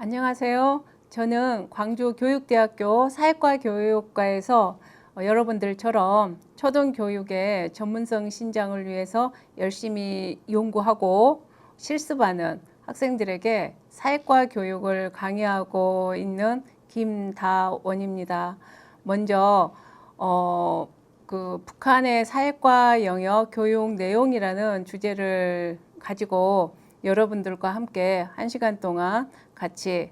안녕하세요. 저는 광주교육대학교 사회과 교육과에서 여러분들처럼 초등교육의 전문성 신장을 위해서 열심히 연구하고 실습하는 학생들에게 사회과 교육을 강의하고 있는 김다원입니다. 먼저 북한의 사회과 영역 교육 내용이라는 주제를 가지고 여러분들과 함께 1시간 동안 같이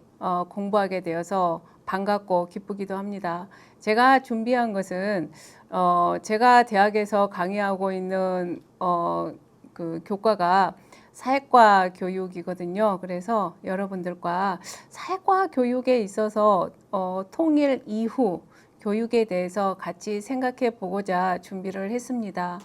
공부하게 되어서 반갑고 기쁘기도 합니다. 제가 준비한 것은 제가 대학에서 강의하고 있는 그 교과가 사회과 교육이거든요. 그래서 여러분들과 사회과 교육에 있어서 통일 이후 교육에 대해서 같이 생각해 보고자 준비를 했습니다.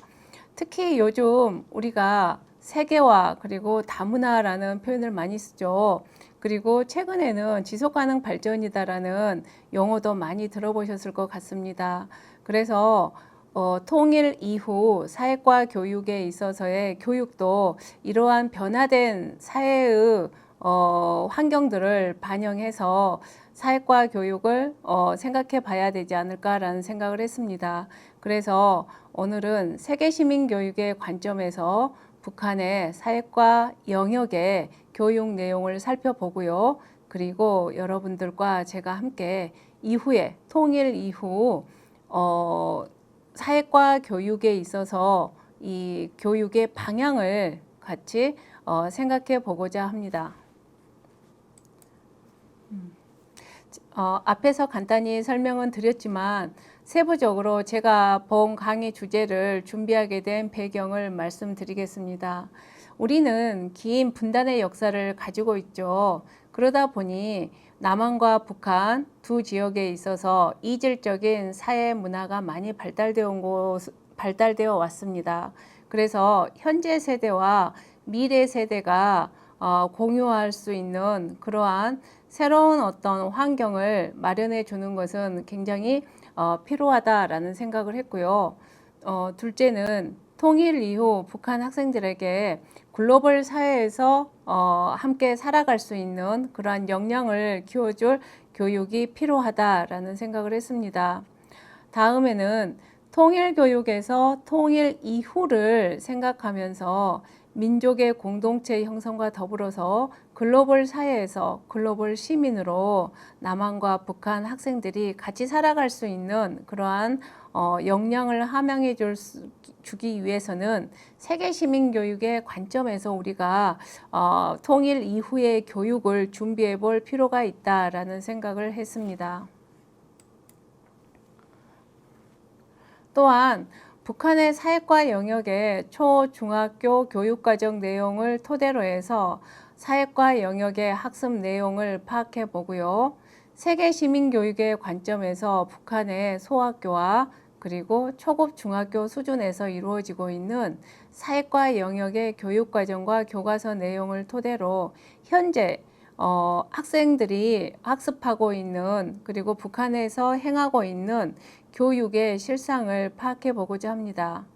특히 요즘 우리가 세계화 그리고 다문화라는 표현을 많이 쓰죠. 그리고 최근에는 지속가능 발전이다라는 용어도 많이 들어보셨을 것 같습니다. 그래서 통일 이후 사회과 교육에 있어서의 교육도 이러한 변화된 사회의 환경들을 반영해서 사회과 교육을 생각해 봐야 되지 않을까라는 생각을 했습니다. 그래서 오늘은 세계시민교육의 관점에서 북한의 사회과 영역의 교육 내용을 살펴보고요. 그리고 여러분들과 제가 함께 이후에 통일 이후 사회과 교육에 있어서 이 교육의 방향을 같이 생각해 보고자 합니다. 앞에서 간단히 설명은 드렸지만 세부적으로 제가 본 강의 주제를 준비하게 된 배경을 말씀드리겠습니다. 우리는 긴 분단의 역사를 가지고 있죠. 그러다 보니 남한과 북한 두 지역에 있어서 이질적인 사회 문화가 많이 발달되어 왔습니다. 그래서 현재 세대와 미래 세대가 공유할 수 있는 그러한 새로운 어떤 환경을 마련해 주는 것은 굉장히 필요하다라는 생각을 했고요. 둘째는 통일 이후 북한 학생들에게 글로벌 사회에서 함께 살아갈 수 있는 그러한 역량을 키워줄 교육이 필요하다라는 생각을 했습니다. 다음에는 통일 교육에서 통일 이후를 생각하면서 민족의 공동체 형성과 더불어서 글로벌 사회에서 글로벌 시민으로 남한과 북한 학생들이 같이 살아갈 수 있는 그러한 역량을 함양해 주기 위해서는 세계 시민 교육의 관점에서 우리가 통일 이후의 교육을 준비해 볼 필요가 있다라는 생각을 했습니다. 또한 북한의 사회과 영역의 초, 중학교 교육과정 내용을 토대로 해서 사회과 영역의 학습 내용을 파악해 보고요. 세계 시민교육의 관점에서 북한의 소학교와 그리고 초급 중학교 수준에서 이루어지고 있는 사회과 영역의 교육과정과 교과서 내용을 토대로 현재 학생들이 학습하고 있는 그리고 북한에서 행하고 있는 교육의 실상을 파악해 보고자 합니다.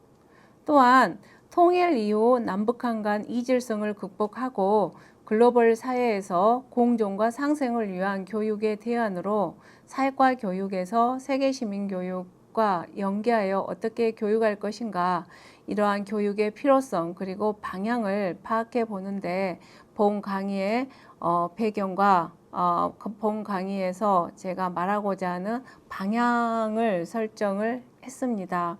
또한 통일 이후 남북한 간 이질성을 극복하고 글로벌 사회에서 공존과 상생을 위한 교육의 대안으로 사회과 교육에서 세계 시민 교육과 연계하여 어떻게 교육할 것인가, 이러한 교육의 필요성 그리고 방향을 파악해 보는데 본 강의의 배경과 본 강의에서 제가 말하고자 하는 방향을 설정을 했습니다.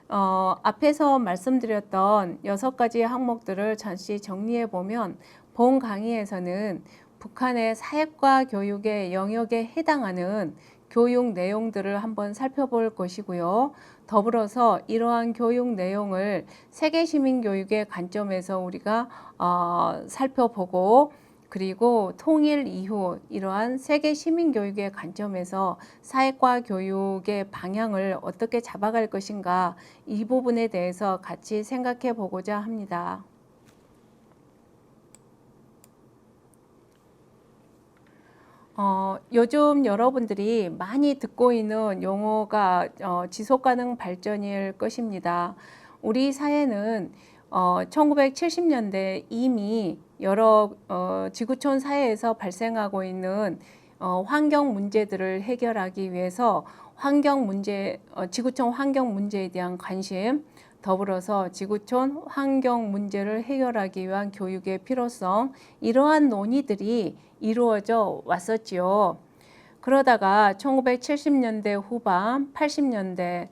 앞에서 말씀드렸던 6가지 항목들을 잠시 정리해 보면 본 강의에서는 북한의 사회과 교육의 영역에 해당하는 교육 내용들을 한번 살펴볼 것이고요. 더불어서 이러한 교육 내용을 세계 시민 교육의 관점에서 우리가 살펴보고 그리고 통일 이후 이러한 세계 시민 교육의 관점에서 사회과 교육의 방향을 어떻게 잡아갈 것인가, 이 부분에 대해서 같이 생각해 보고자 합니다. 요즘 여러분들이 많이 듣고 있는 용어가 지속가능 발전일 것입니다. 우리 사회는 1970년대 이미 여러 지구촌 사회에서 발생하고 있는 환경 문제들을 해결하기 위해서 환경 문제, 지구촌 환경 문제에 대한 관심, 더불어서 지구촌 환경 문제를 해결하기 위한 교육의 필요성, 이러한 논의들이 이루어져 왔었지요. 그러다가 1970년대 후반, 80년대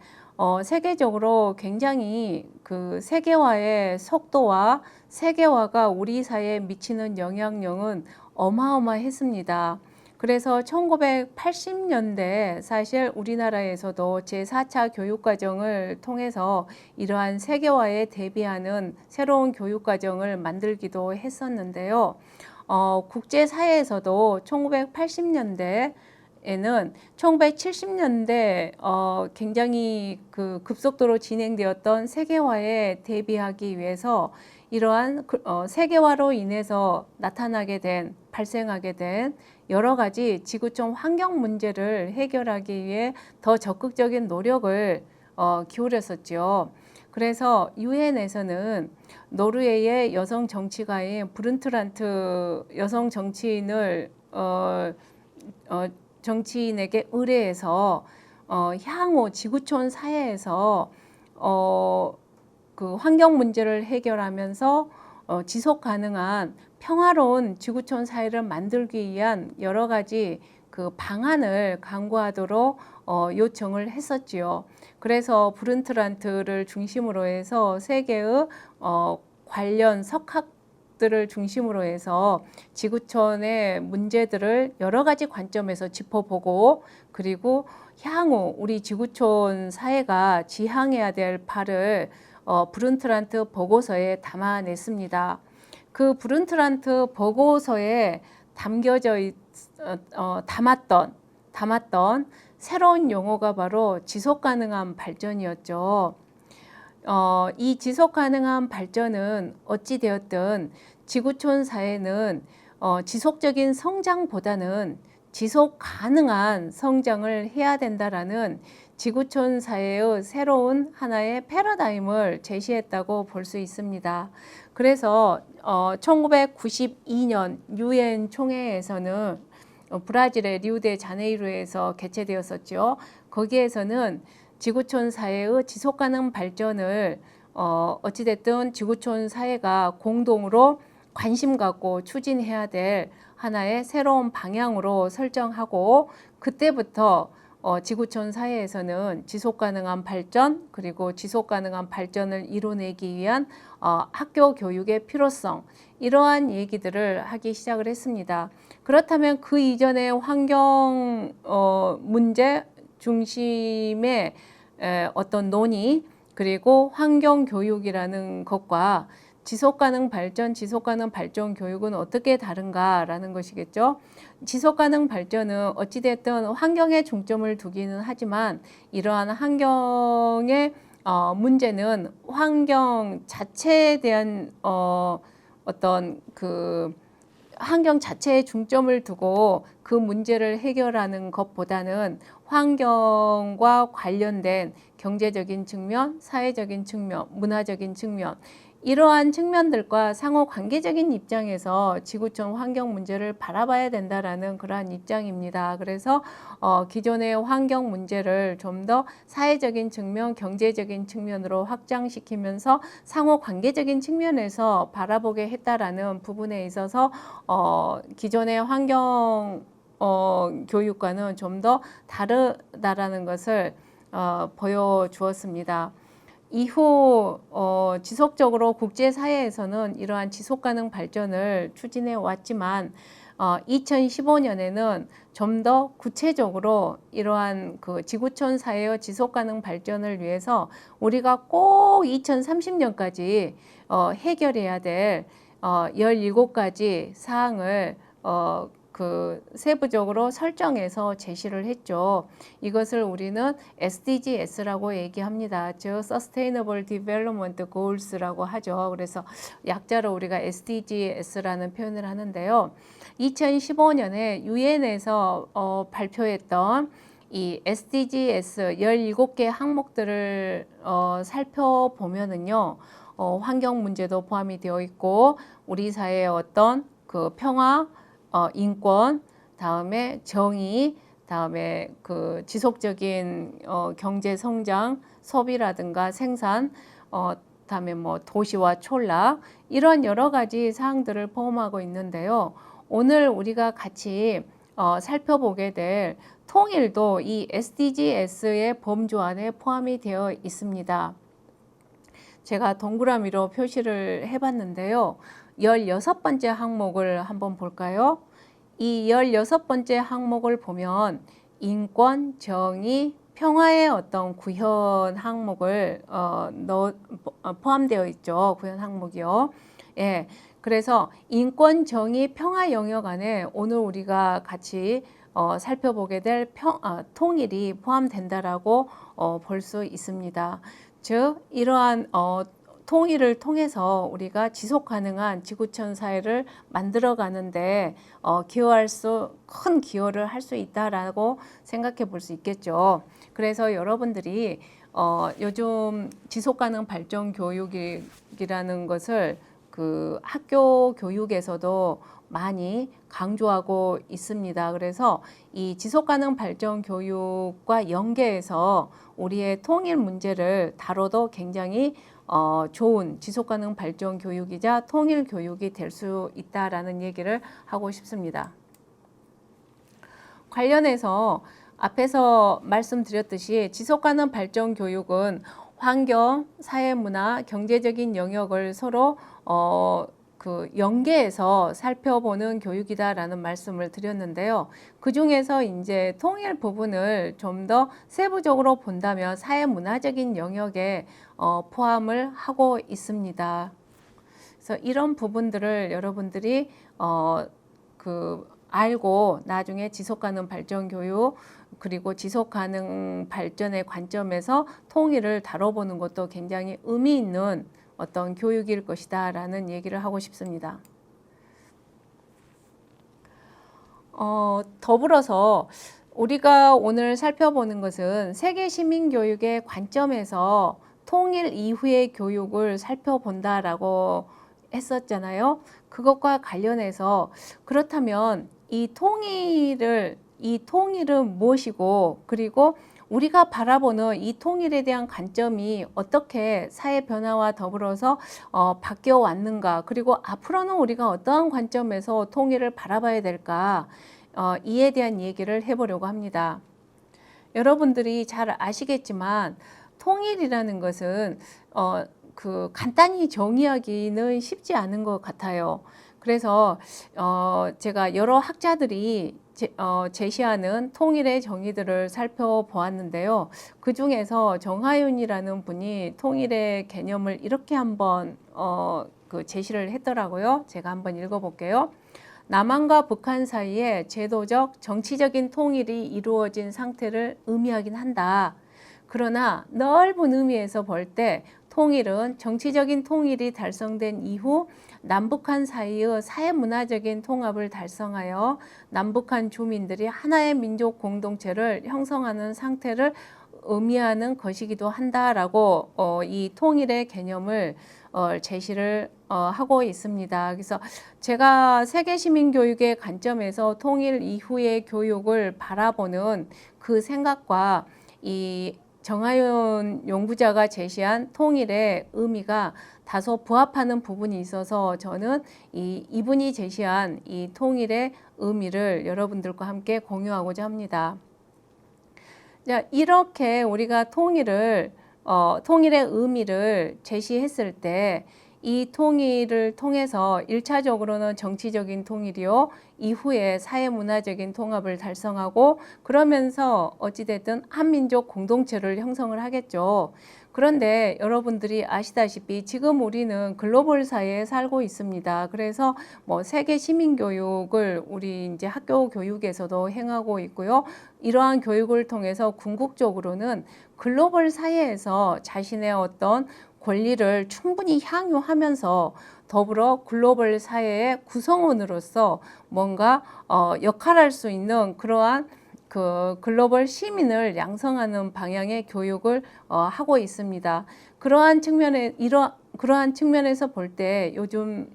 세계적으로 굉장히 그 세계화의 속도와 세계화가 우리 사회에 미치는 영향력은 어마어마했습니다. 그래서 1980년대 사실 우리나라에서도 제4차 교육과정을 통해서 이러한 세계화에 대비하는 새로운 교육과정을 만들기도 했었는데요. 국제사회에서도 1980년대 에는 1970년대 굉장히 그 급속도로 진행되었던 세계화에 대비하기 위해서 이러한 세계화로 인해서 나타나게 된, 발생하게 된 여러 가지 지구촌 환경 문제를 해결하기 위해 더 적극적인 노력을 기울였었죠. 그래서 유엔에서는 노르웨이의 여성 정치가인 브룬트란트 여성 정치인을 정치인에게 의뢰해서 향후 지구촌 사회에서 그 환경 문제를 해결하면서 지속 가능한 평화로운 지구촌 사회를 만들기 위한 여러 가지 그 방안을 강구하도록 요청을 했었지요. 그래서 브룬트란트를 중심으로 해서 세계의 관련 석학들을 중심으로 해서 지구촌의 문제들을 여러 가지 관점에서 짚어보고, 그리고 향후 우리 지구촌 사회가 지향해야 될 바를 브룬트란트 보고서에 담아냈습니다. 그 브룬트란트 보고서에 담았던 새로운 용어가 바로 지속가능한 발전이었죠. 이 지속가능한 발전은 어찌되었든 지구촌 사회는 지속적인 성장보다는 지속 가능한 성장을 해야 된다라는 지구촌 사회의 새로운 하나의 패러다임을 제시했다고 볼 수 있습니다. 그래서 1992년 유엔 총회에서는 브라질의 리우데자네이루에서 개최되었었죠. 거기에서는 지구촌 사회의 지속가능 발전을 어찌됐든 지구촌 사회가 공동으로 관심 갖고 추진해야 될 하나의 새로운 방향으로 설정하고, 그때부터 지구촌 사회에서는 지속가능한 발전, 그리고 지속가능한 발전을 이뤄내기 위한 학교 교육의 필요성, 이러한 얘기들을 하기 시작을 했습니다. 그렇다면 그 이전의 환경 문제 중심의 어떤 논의, 그리고 환경 교육이라는 것과 지속가능 발전 교육은 어떻게 다른가라는 것이겠죠. 지속가능 발전은 어찌됐든 환경에 중점을 두기는 하지만 이러한 환경의 문제는 환경 자체에 대한 어떤 그 환경 자체에 중점을 두고 그 문제를 해결하는 것보다는 환경과 관련된 경제적인 측면, 사회적인 측면, 문화적인 측면, 이러한 측면들과 상호 관계적인 입장에서 지구촌 환경 문제를 바라봐야 된다라는 그러한 입장입니다. 그래서 기존의 환경 문제를 좀 더 사회적인 측면, 경제적인 측면으로 확장시키면서 상호 관계적인 측면에서 바라보게 했다라는 부분에 있어서 기존의 환경 교육과는 좀 더 다르다라는 것을 보여주었습니다. 이후 지속적으로 국제사회에서는 이러한 지속가능 발전을 추진해 왔지만 2015년에는 좀 더 구체적으로 이러한 그 지구촌 사회의 지속가능 발전을 위해서 우리가 꼭 2030년까지 해결해야 될 17가지 사항을 그 세부적으로 설정해서 제시를 했죠. 이것을 우리는 SDGs라고 얘기합니다. 즉 Sustainable Development Goals라고 하죠. 그래서 약자로 우리가 SDGs라는 표현을 하는데요. 2015년에 유엔에서 발표했던 이 SDGs 17개 항목들을 살펴보면은요, 환경 문제도 포함이 되어 있고 우리 사회의 어떤 그 평화, 인권, 다음에 정의, 다음에 그 지속적인 경제 성장, 소비라든가 생산, 다음에 뭐 도시와 촌락 이런 여러 가지 사항들을 포함하고 있는데요. 오늘 우리가 같이 살펴보게 될 통일도 이 SDGs의 범주 안에 포함이 되어 있습니다. 제가 동그라미로 표시를 해봤는데요. 16번째 항목을 한번 볼까요? 이 16번째 항목을 보면 인권, 정의, 평화의 어떤 구현 항목을 포함되어 있죠. 구현 항목이요. 예, 그래서 인권, 정의, 평화 영역 안에 오늘 우리가 같이 살펴보게 될 통일이 포함된다라고 볼 수 있습니다. 즉 이러한 통일을 통해서 우리가 지속 가능한 지구촌 사회를 만들어 가는데 큰 기여를 할 수 있다라고 생각해 볼 수 있겠죠. 그래서 여러분들이 요즘 지속 가능 발전 교육이라는 것을 그 학교 교육에서도 많이 강조하고 있습니다. 그래서 이 지속 가능 발전 교육과 연계해서 우리의 통일 문제를 다뤄도 굉장히 좋은 지속 가능 발전 교육이자 통일 교육이 될 수 있다라는 얘기를 하고 싶습니다. 관련해서 앞에서 말씀드렸듯이 지속 가능 발전 교육은 환경, 사회문화, 경제적인 영역을 서로 그 연계해서 살펴보는 교육이다라는 말씀을 드렸는데요. 그 중에서 이제 통일 부분을 좀 더 세부적으로 본다면 사회문화적인 영역에 포함을 하고 있습니다. 그래서 이런 부분들을 여러분들이 알고 나중에 지속가능 발전 교육 그리고 지속가능 발전의 관점에서 통일을 다뤄보는 것도 굉장히 의미 있는 어떤 교육일 것이다 라는 얘기를 하고 싶습니다. 더불어서 우리가 오늘 살펴보는 것은 세계 시민교육의 관점에서 통일 이후의 교육을 살펴본다라고 했었잖아요. 그것과 관련해서 그렇다면 이 통일은 무엇이고 그리고 우리가 바라보는 이 통일에 대한 관점이 어떻게 사회 변화와 더불어서 바뀌어 왔는가 그리고 앞으로는 우리가 어떠한 관점에서 통일을 바라봐야 될까 이에 대한 얘기를 해보려고 합니다. 여러분들이 잘 아시겠지만 통일이라는 것은 간단히 정의하기는 쉽지 않은 것 같아요. 그래서 제가 여러 학자들이 제시하는 통일의 정의들을 살펴보았는데요. 그 중에서 정하윤이라는 분이 통일의 개념을 이렇게 한번 제시를 했더라고요. 제가 한번 읽어볼게요. 남한과 북한 사이에 제도적, 정치적인 통일이 이루어진 상태를 의미하긴 한다. 그러나 넓은 의미에서 볼 때 통일은 정치적인 통일이 달성된 이후 남북한 사이의 사회문화적인 통합을 달성하여 남북한 주민들이 하나의 민족 공동체를 형성하는 상태를 의미하는 것이기도 한다라고 이 통일의 개념을 제시를 하고 있습니다. 그래서 제가 세계 시민 교육의 관점에서 통일 이후의 교육을 바라보는 그 생각과 이 정하윤 연구자가 제시한 통일의 의미가 다소 부합하는 부분이 있어서 저는 이분이 제시한 이 통일의 의미를 여러분들과 함께 공유하고자 합니다. 자, 이렇게 우리가 통일의 의미를 제시했을 때 이 통일을 통해서 1차적으로는 정치적인 통일이요. 이후에 사회문화적인 통합을 달성하고 그러면서 어찌됐든 한민족 공동체를 형성을 하겠죠. 그런데 여러분들이 아시다시피 지금 우리는 글로벌 사회에 살고 있습니다. 그래서 뭐 세계 시민 교육을 우리 이제 학교 교육에서도 행하고 있고요. 이러한 교육을 통해서 궁극적으로는 글로벌 사회에서 자신의 어떤 권리를 충분히 향유하면서 더불어 글로벌 사회의 구성원으로서 뭔가 역할할 수 있는 그러한 그 글로벌 시민을 양성하는 방향의 교육을 하고 있습니다. 그러한 측면에 그러한 측면에서 볼 때 요즘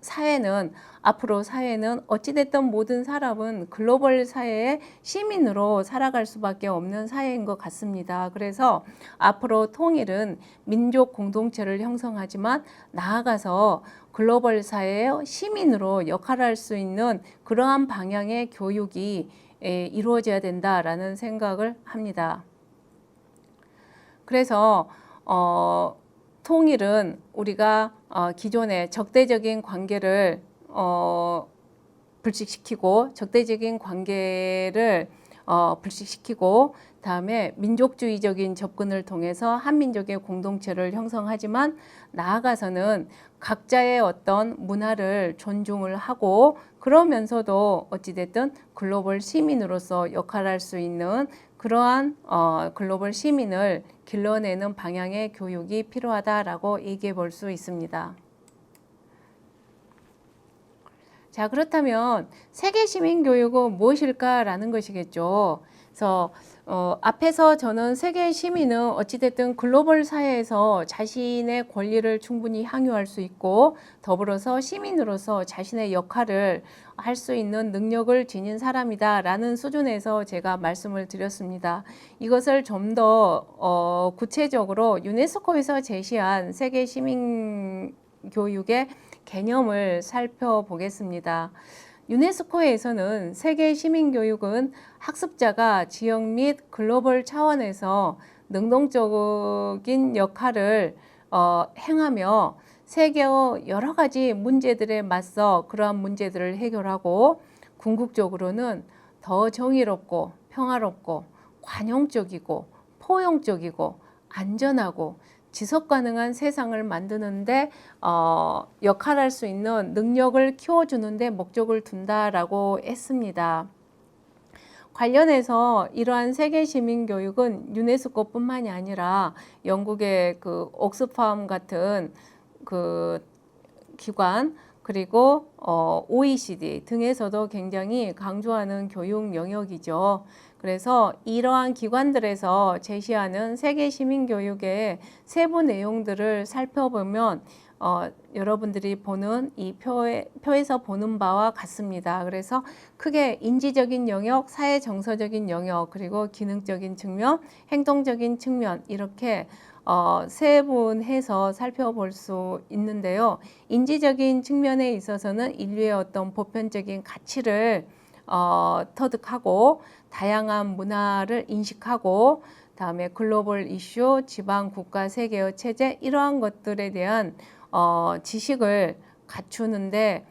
사회는 앞으로 사회는 어찌됐든 모든 사람은 글로벌 사회의 시민으로 살아갈 수밖에 없는 사회인 것 같습니다. 그래서 앞으로 통일은 민족 공동체를 형성하지만 나아가서 글로벌 사회의 시민으로 역할할 수 있는 그러한 방향의 교육이 이루어져야 된다라는 생각을 합니다. 그래서 통일은 우리가 기존의 적대적인 관계를 불식시키고 적대적인 관계를 불식시키고 다음에 민족주의적인 접근을 통해서 한민족의 공동체를 형성하지만 나아가서는 각자의 어떤 문화를 존중을 하고 그러면서도 어찌됐든 글로벌 시민으로서 역할할 수 있는 그러한 글로벌 시민을 길러내는 방향의 교육이 필요하다라고 얘기해 볼 수 있습니다. 자, 그렇다면 세계 시민 교육은 무엇일까라는 것이겠죠. 그래서 앞에서 저는 세계 시민은 어찌됐든 글로벌 사회에서 자신의 권리를 충분히 향유할 수 있고 더불어서 시민으로서 자신의 역할을 할 수 있는 능력을 지닌 사람이다라는 수준에서 제가 말씀을 드렸습니다. 이것을 좀 더 구체적으로 유네스코에서 제시한 세계 시민 교육의 개념을 살펴보겠습니다. 유네스코에서는 세계 시민교육은 학습자가 지역 및 글로벌 차원에서 능동적인 역할을 행하며 세계의 여러 가지 문제들에 맞서 그러한 문제들을 해결하고 궁극적으로는 더 정의롭고 평화롭고 관용적이고 포용적이고 안전하고 지속 가능한 세상을 만드는데 역할할 수 있는 능력을 키워주는데 목적을 둔다라고 했습니다. 관련해서 이러한 세계 시민 교육은 유네스코뿐만이 아니라 영국의 그 옥스팜 같은 그 기관 그리고 OECD 등에서도 굉장히 강조하는 교육 영역이죠. 그래서 이러한 기관들에서 제시하는 세계 시민 교육의 세부 내용들을 살펴보면 여러분들이 보는 이 표에서 보는 바와 같습니다. 그래서 크게 인지적인 영역, 사회 정서적인 영역, 그리고 기능적인 측면, 행동적인 측면 이렇게 세분해서 살펴볼 수 있는데요. 인지적인 측면에 있어서는 인류의 어떤 보편적인 가치를 터득하고 다양한 문화를 인식하고 다음에 글로벌 이슈, 지방, 국가, 세계의 체제 이러한 것들에 대한 지식을 갖추는데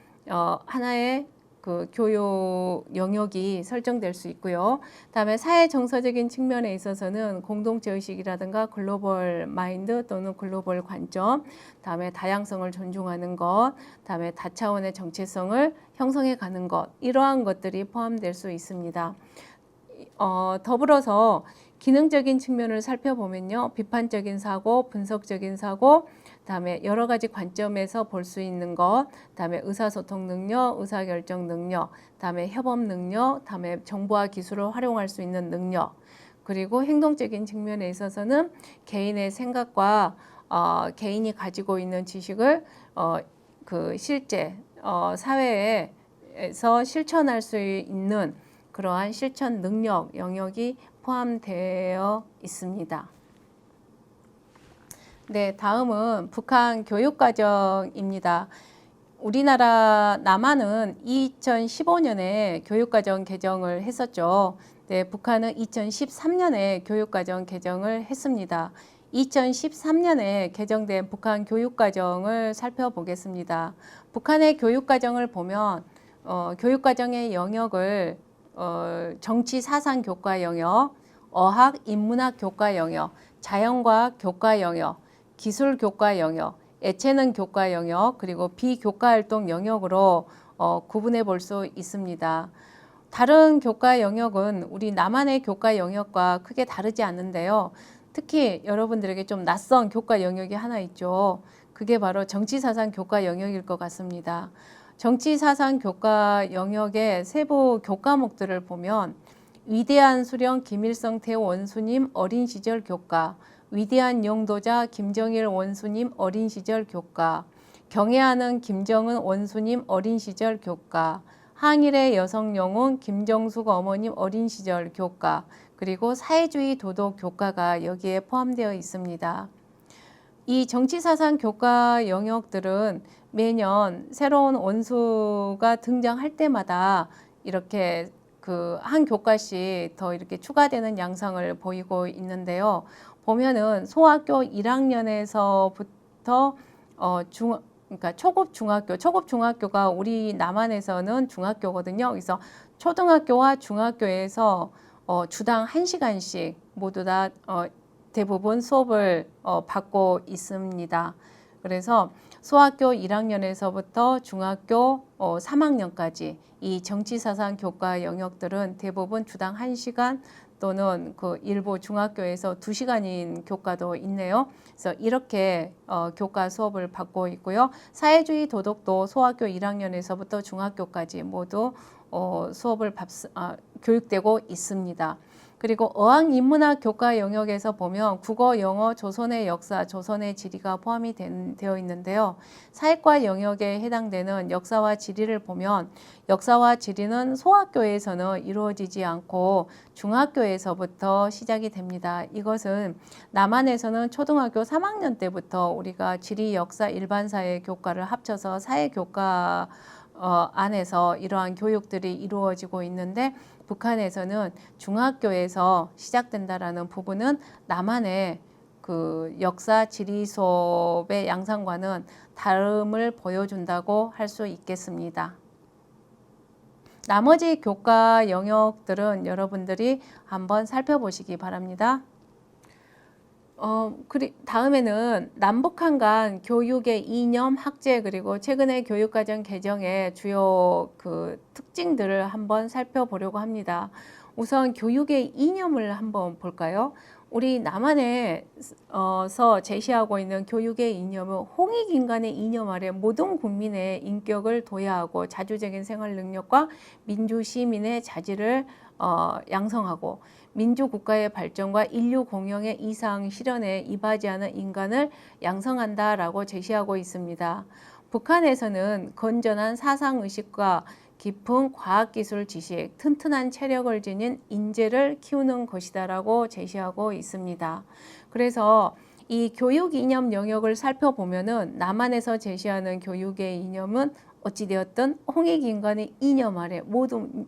하나의 그 교육 영역이 설정될 수 있고요. 다음에 사회 정서적인 측면에 있어서는 공동체 의식이라든가 글로벌 마인드 또는 글로벌 관점, 다음에 다양성을 존중하는 것, 다음에 다차원의 정체성을 형성해 가는 것, 이러한 것들이 포함될 수 있습니다. 더불어서 기능적인 측면을 살펴보면요. 비판적인 사고, 분석적인 사고, 다음에 여러 가지 관점에서 볼 수 있는 것, 다음에 의사소통 능력, 의사결정 능력, 다음에 협업 능력, 다음에 정보와 기술을 활용할 수 있는 능력, 그리고 행동적인 측면에 있어서는 개인의 생각과 개인이 가지고 있는 지식을 그 실제 사회에서 실천할 수 있는 그러한 실천 능력 영역이 포함되어 있습니다. 네, 다음은 북한 교육과정입니다. 우리나라 남한은 2015년에 교육과정 개정을 했었죠. 네, 북한은 2013년에 교육과정 개정을 했습니다. 2013년에 개정된 북한 교육과정을 살펴보겠습니다. 북한의 교육과정을 보면 교육과정의 영역을 정치 사상 교과 영역, 어학 인문학 교과 영역, 자연과학 교과 영역, 기술 교과 영역, 예체능 교과 영역, 그리고 비교과 활동 영역으로 구분해 볼 수 있습니다. 다른 교과 영역은 우리 남한의 교과 영역과 크게 다르지 않는데요. 특히 여러분들에게 좀 낯선 교과 영역이 하나 있죠. 그게 바로 정치사상 교과 영역일 것 같습니다. 정치사상 교과 영역의 세부 교과목들을 보면 위대한 수령 김일성 대원수님 어린 시절 교과, 위대한 영도자 김정일 원수님 어린 시절 교과, 경애하는 김정은 원수님 어린 시절 교과, 항일의 여성 영웅 김정숙 어머님 어린 시절 교과, 그리고 사회주의 도덕 교과가 여기에 포함되어 있습니다. 이 정치사상 교과 영역들은 매년 새로운 원수가 등장할 때마다 이렇게 그 한 교과씩 더 이렇게 추가되는 양상을 보이고 있는데요. 보면은 소학교 1학년에서부터 그러니까 초급 중학교가 우리 남한에서는 중학교거든요. 그래서 초등학교와 중학교에서 주당 1시간씩 모두 다 대부분 수업을 받고 있습니다. 그래서 소학교 1학년에서부터 중학교 3학년까지 이 정치사상 교과 영역들은 대부분 주당 1시간 또는 그 일부 중학교에서 2시간인 교과도 있네요. 그래서 이렇게 교과 수업을 받고 있고요. 사회주의 도덕도 소학교 1학년에서부터 중학교까지 모두 수업을 교육되고 있습니다. 그리고 어학인문학 교과 영역에서 보면 국어, 영어, 조선의 역사, 조선의 지리가 포함이 되어 있는데요. 사회과 영역에 해당되는 역사와 지리를 보면 역사와 지리는 소학교에서는 이루어지지 않고 중학교에서부터 시작이 됩니다. 이것은 남한에서는 초등학교 3학년 때부터 우리가 지리, 역사, 일반사회 교과를 합쳐서 사회교과 안에서 이러한 교육들이 이루어지고 있는데 북한에서는 중학교에서 시작된다라는 부분은 남한의 그 역사 지리 수업의 양상과는 다름을 보여준다고 할 수 있겠습니다. 나머지 교과 영역들은 여러분들이 한번 살펴보시기 바랍니다. 다음에는 남북한 간 교육의 이념, 학제 그리고 최근의 교육과정 개정의 주요 그 특징들을 한번 살펴보려고 합니다. 우선 교육의 이념을 한번 볼까요? 우리 남한에서 제시하고 있는 교육의 이념은 홍익인간의 이념 아래 모든 국민의 인격을 도야하고 자주적인 생활 능력과 민주시민의 자질을 양성하고 민주국가의 발전과 인류 공영의 이상 실현에 이바지하는 인간을 양성한다라고 제시하고 있습니다. 북한에서는 건전한 사상의식과 깊은 과학기술 지식, 튼튼한 체력을 지닌 인재를 키우는 것이다라고 제시하고 있습니다. 그래서 이 교육 이념 영역을 살펴보면은 남한에서 제시하는 교육의 이념은 어찌되었든 홍익인간의 이념 아래 모든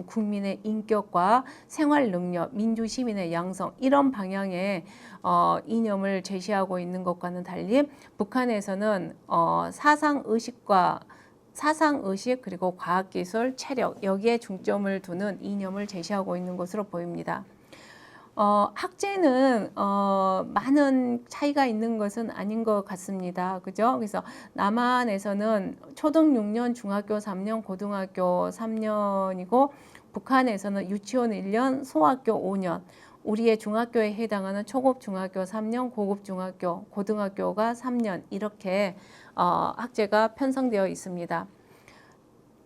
국민의 인격과 생활 능력, 민주시민의 양성 이런 방향의 이념을 제시하고 있는 것과는 달리 북한에서는 사상의식 그리고 과학기술, 체력 여기에 중점을 두는 이념을 제시하고 있는 것으로 보입니다. 학제는 많은 차이가 있는 것은 아닌 것 같습니다. 그죠? 그래서 남한에서는 초등 6년, 중학교 3년, 고등학교 3년이고 북한에서는 유치원 1년, 소학교 5년, 우리의 중학교에 해당하는 초급 중학교 3년, 고급 중학교, 고등학교가 3년 이렇게 학제가 편성되어 있습니다.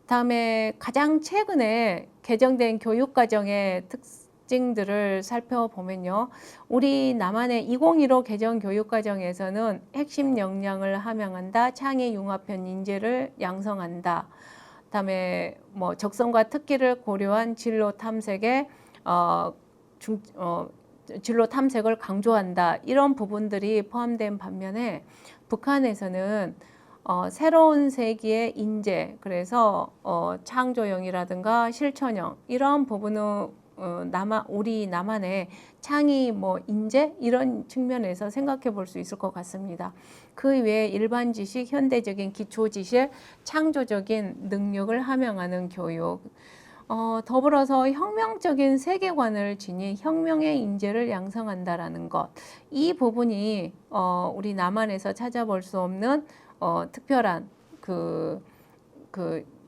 다음에 가장 최근에 개정된 교육과정의 특징들을 살펴보면요. 우리 남한의 2015 개정 교육과정에서는 핵심 역량을 함양한다, 창의 융합형 인재를 양성한다. 다음에 뭐 적성과 특기를 고려한 진로 탐색에 진로 탐색을 강조한다. 이런 부분들이 포함된 반면에 북한에서는 새로운 세기의 인재, 그래서 창조형이라든가 실천형 이런 부분은 우리 남한의 창의 인재 이런 측면에서 생각해 볼 수 있을 것 같습니다. 그 외에 일반 지식, 현대적인 기초 지식, 창조적인 능력을 함양하는 교육, 더불어서 혁명적인 세계관을 지닌 혁명의 인재를 양성한다라는 것, 이 부분이 우리 남한에서 찾아볼 수 없는 특별한 그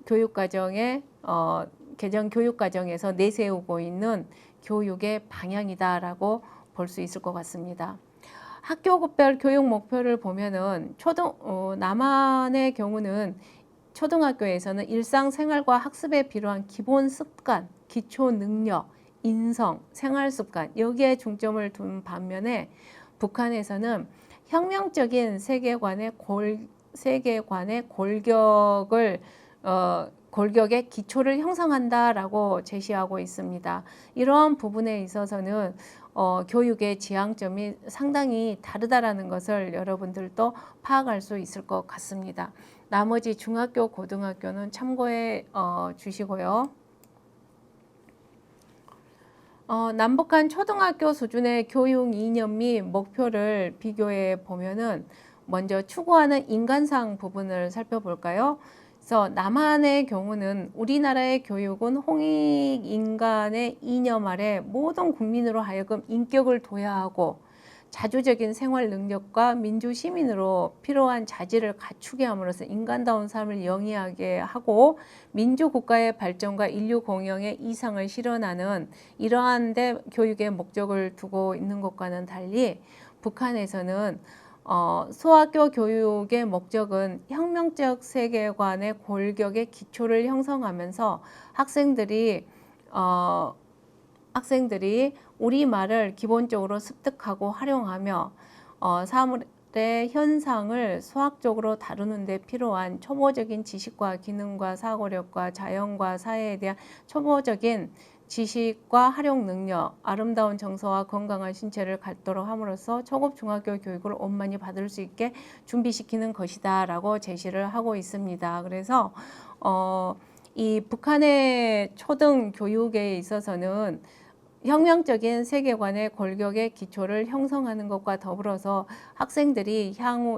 교육과정의 개정 교육과정에서 내세우고 있는 교육의 방향이다라고 볼 수 있을 것 같습니다. 학교급별 교육 목표를 보면은 남한의 경우는 초등학교에서는 일상생활과 학습에 필요한 기본 습관, 기초 능력, 인성, 생활 습관 여기에 중점을 둔 반면에 북한에서는 혁명적인 세계관의 골격의 기초를 형성한다라고 제시하고 있습니다. 이러한 부분에 있어서는 교육의 지향점이 상당히 다르다라는 것을 여러분들도 파악할 수 있을 것 같습니다. 나머지 중학교, 고등학교는 참고해 주시고요. 남북한 초등학교 수준의 교육 이념 및 목표를 비교해 보면은 먼저 추구하는 인간상 부분을 살펴볼까요? 그래서 남한의 경우는 우리나라의 교육은 홍익 인간의 이념 아래 모든 국민으로 하여금 인격을 도야하고 자주적인 생활 능력과 민주 시민으로 필요한 자질을 갖추게 함으로써 인간다운 삶을 영위하게 하고 민주국가의 발전과 인류 공영의 이상을 실현하는 이러한 데 교육의 목적을 두고 있는 것과는 달리 북한에서는 소학교 교육의 목적은 혁명적 세계관의 골격의 기초를 형성하면서 학생들이 우리말을 기본적으로 습득하고 활용하며 사물의 현상을 수학적으로 다루는 데 필요한 초보적인 지식과 기능과 사고력과 자연과 사회에 대한 초보적인 지식과 활용 능력, 아름다운 정서와 건강한 신체를 갖도록 함으로써 초급 중학교 교육을 원만히 받을 수 있게 준비시키는 것이다 라고 제시를 하고 있습니다. 그래서 이 북한의 초등 교육에 있어서는 혁명적인 세계관의 골격의 기초를 형성하는 것과 더불어서 학생들이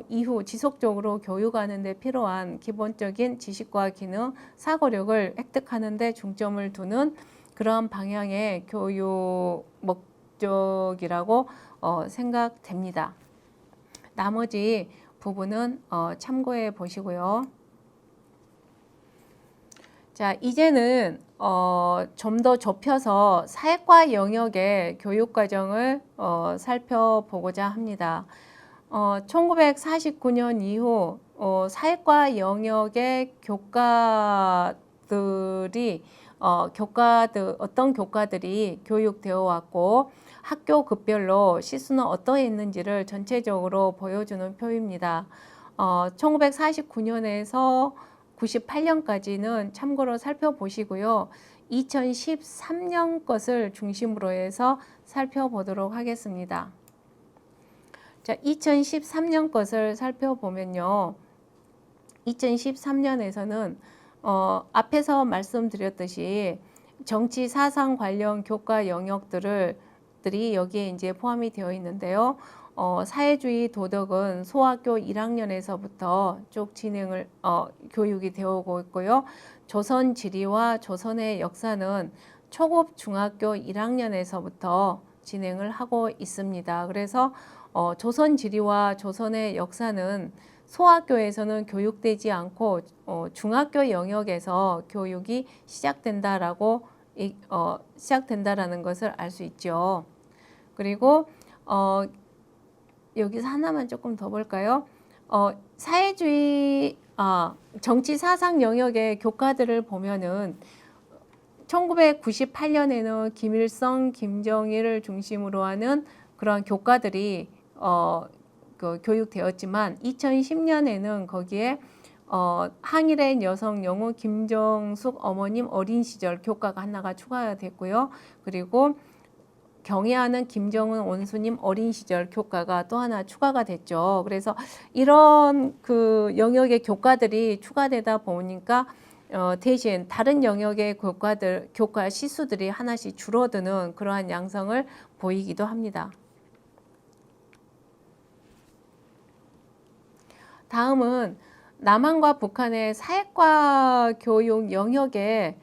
이후 지속적으로 교육하는 데 필요한 기본적인 지식과 기능, 사고력을 획득하는 데 중점을 두는 그러한 방향의 교육 목적이라고 생각됩니다. 나머지 부분은 참고해 보시고요. 자, 이제는 좀 더 좁혀서 사회과 영역의 교육과정을 살펴보고자 합니다. 1949년 이후 사회과 영역의 어떤 교과들이 교육되어 왔고 학교 급별로 시수는 어떠했는지를 전체적으로 보여주는 표입니다. 1949년에서 98년까지는 참고로 살펴보시고요. 2013년 것을 중심으로 해서 살펴보도록 하겠습니다. 자, 2013년 것을 살펴보면요. 2013년에서는 앞에서 말씀드렸듯이 정치 사상 관련 교과 영역들이 여기에 이제 포함이 되어 있는데요. 사회주의 도덕은 소학교 1학년에서부터 쭉 교육이 되어 오고 있고요. 조선 지리와 조선의 역사는 초급 중학교 1학년에서부터 진행을 하고 있습니다. 그래서 조선 지리와 조선의 역사는 소학교에서는 교육되지 않고 중학교 영역에서 교육이 시작된다라는 것을 알 수 있죠. 그리고 여기서 하나만 조금 더 볼까요? 사회주의 정치 사상 영역의 교과들을 보면은 1998년에는 김일성, 김정일을 중심으로 하는 그런 교과들이 교육되었지만 2010년에는 거기에 항일의 여성 영웅 김정숙 어머님 어린 시절 교과가 하나가 추가됐고요. 그리고 경애하는 김정은 원수님 어린 시절 교과가 또 하나 추가가 됐죠. 그래서 이런 그 영역의 교과들이 추가되다 보니까 대신 다른 영역의 교과 시수들이 하나씩 줄어드는 그러한 양상을 보이기도 합니다. 다음은 남한과 북한의 사회과 교육 영역의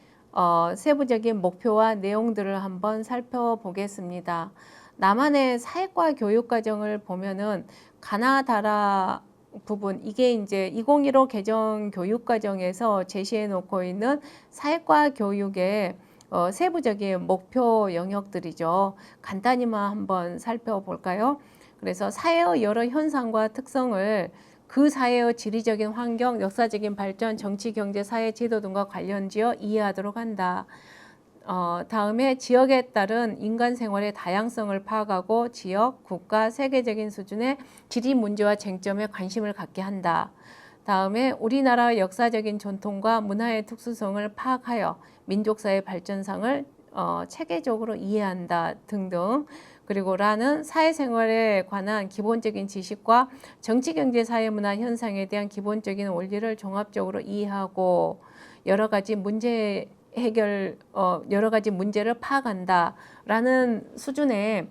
세부적인 목표와 내용들을 한번 살펴보겠습니다. 남한의 사회과 교육과정을 보면은 가나다라 부분, 이게 이제 2015 개정 교육과정에서 제시해 놓고 있는 사회과 교육의 세부적인 목표 영역들이죠. 간단히만 한번 살펴볼까요? 그래서 사회의 여러 현상과 특성을 그 사회의 지리적인 환경, 역사적인 발전, 정치, 경제, 사회, 제도 등과 관련지어 이해하도록 한다. 다음에 지역에 따른 인간 생활의 다양성을 파악하고 지역, 국가, 세계적인 수준의 지리 문제와 쟁점에 관심을 갖게 한다. 다음에 우리나라 역사적인 전통과 문화의 특수성을 파악하여 민족사의 발전상을 체계적으로 이해한다 등등. 그리고 라는 사회생활에 관한 기본적인 지식과 정치, 경제, 사회, 문화 현상에 대한 기본적인 원리를 종합적으로 이해하고 여러 가지 여러 가지 문제를 파악한다라는 수준의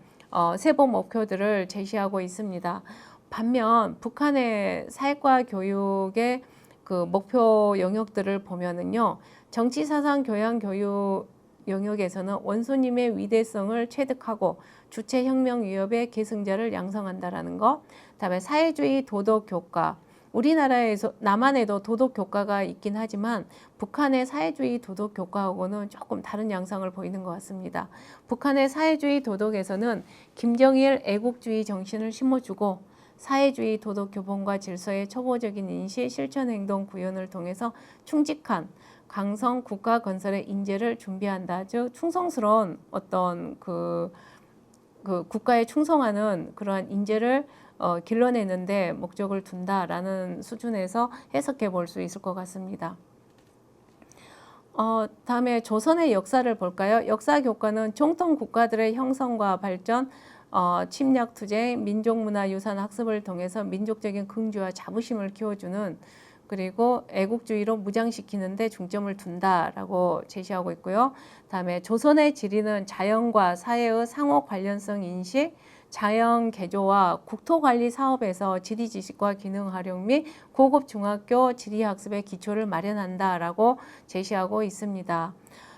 세부 목표들을 제시하고 있습니다. 반면 북한의 사회과 교육의 그 목표 영역들을 보면은요, 정치, 사상, 교양, 교육 영역에서는 원소님의 위대성을 체득하고 주체 혁명 위협의 계승자를 양성한다라는 것, 그다음에 사회주의 도덕 교과. 우리나라에서 남한에도 도덕 교과가 있긴 하지만 북한의 사회주의 도덕 교과하고는 조금 다른 양상을 보이는 것 같습니다. 북한의 사회주의 도덕에서는 김정일 애국주의 정신을 심어주고 사회주의 도덕 교본과 질서의 초보적인 인식, 실천 행동 구현을 통해서 충직한 강성 국가 건설의 인재를 준비한다. 즉 충성스러운 어떤 그 국가에 충성하는 그러한 인재를 길러내는데 목적을 둔다라는 수준에서 해석해 볼 수 있을 것 같습니다. 다음에 조선의 역사를 볼까요? 역사 교과는 정통 국가들의 형성과 발전, 침략 투쟁, 민족문화유산 학습을 통해서 민족적인 긍지와 자부심을 키워주는, 그리고 애국주의로 무장시키는 데 중점을 둔다라고 제시하고 있고요. 다음에 조선의 지리는 자연과 사회의 상호 관련성 인식, 자연 개조와 국토관리 사업에서 지리 지식과 기능 활용 및 고급 중학교 지리 학습의 기초를 마련한다라고 제시하고 있습니다.